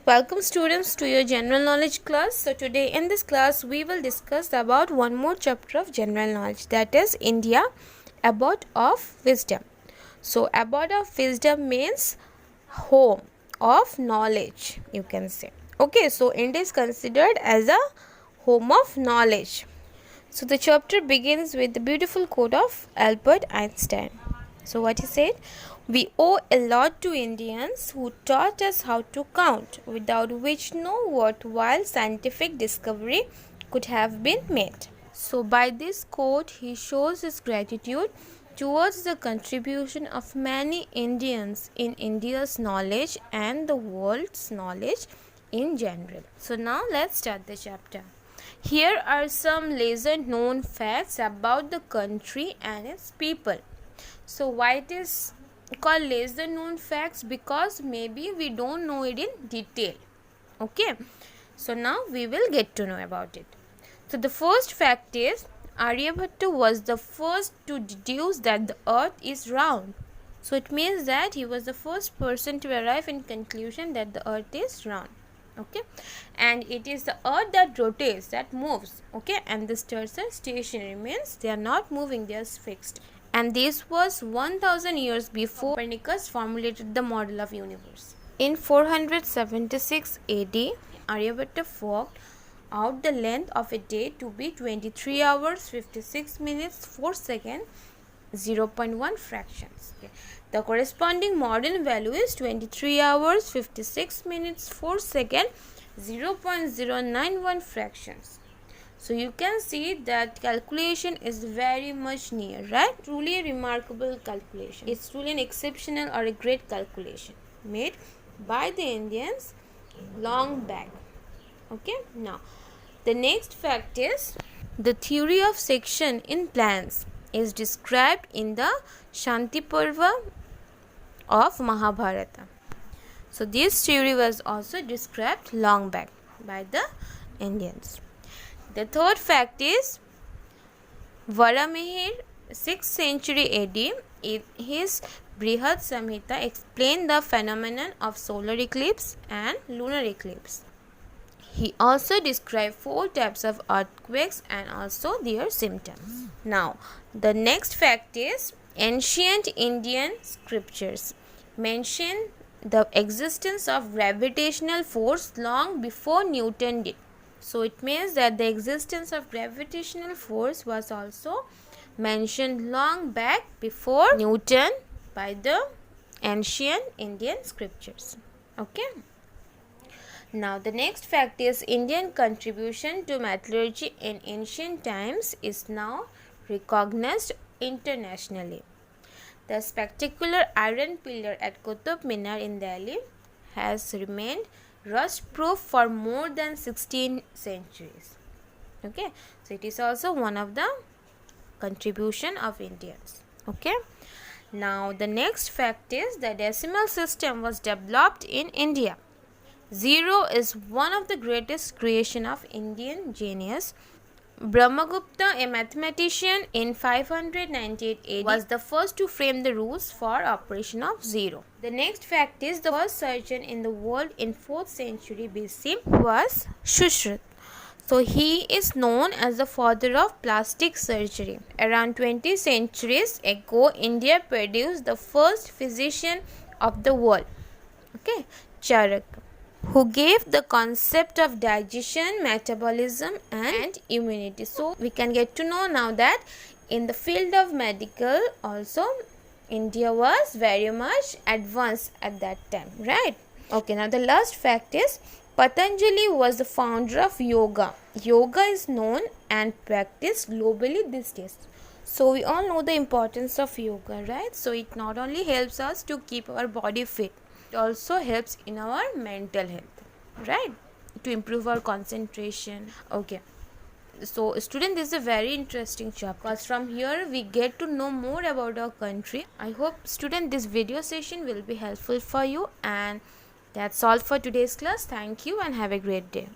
Welcome students to your general knowledge class. So today in this class we will discuss about one more chapter of general knowledge, that is India, abode of wisdom. So abode of wisdom means home of knowledge, you can say. Okay, so India is considered as a home of knowledge. So the chapter begins with the beautiful quote of Albert Einstein. So what he said, we owe a lot to Indians who taught us how to count, without which no worthwhile scientific discovery could have been made. So by this quote, he shows his gratitude towards the contribution of many Indians in India's knowledge and the world's knowledge in general. So now let's start the chapter. Here are some lesser known facts about the country and its people. So why it is called lesser known facts? Because maybe we don't know it in detail. Okay, so now we will get to know about it. So the first fact is Aryabhatta was the first to deduce that the earth is round. So it means that he was the first person to arrive in conclusion that the earth is round. Okay, and it is the earth that rotates, that moves. Okay, and the stars are stationary, means they are not moving, they are fixed. And this was 1000 years before Copernicus formulated the model of universe. In 476 AD, Aryabhatta worked out the length of a day to be 23 hours 56 minutes 4 seconds 0.1 fractions. Okay. The corresponding modern value is 23 hours 56 minutes 4 seconds 0.091 fractions. So you can see that calculation is very much near, right? Truly a remarkable calculation. It's truly an exceptional or a great calculation made by the Indians long back. Okay, now the next fact is the theory of section in plants is described in the Shanti Parva of Mahabharata. So this theory was also described long back by the Indians. The third fact is Varamihir, 6th century AD, in his Brihad Samhita explained the phenomenon of solar eclipse and lunar eclipse. He also described 4 types of earthquakes and also their symptoms. Now, the next fact is ancient Indian scriptures mention the existence of gravitational force long before Newton did. So it means that the existence of gravitational force was also mentioned long back before Newton by the ancient Indian scriptures. Okay. Now the next fact is Indian contribution to metallurgy in ancient times is now recognized internationally. The spectacular iron pillar at Qutub Minar in Delhi has remained rust proof for more than 16 centuries. Okay, so it is also one of the contribution of Indians. Okay, now the next fact is the decimal system was developed in India. 0 is one of the greatest creation of Indian genius. Brahmagupta, a mathematician in 598 AD, was the first to frame the rules for operation of 0. The next fact is the first surgeon in the world in 4th century BC was Sushruta. So he is known as the father of plastic surgery. Around 20 centuries ago, India produced the first physician of the world, okay, Charaka, who gave the concept of digestion, metabolism and immunity. So we can get to know now that in the field of medical also India was very much advanced at that time, right? Okay, now the last fact is Patanjali was the founder of yoga. Yoga is known and practiced globally these days. So we all know the importance of yoga, right? So it not only helps us to keep our body fit, it also helps in our mental health, right, to improve our concentration. Okay, so student, this is a very interesting chapter because from here we get to know more about our country. I hope student this video session will be helpful for you, and that's all for today's class. Thank you and have a great day.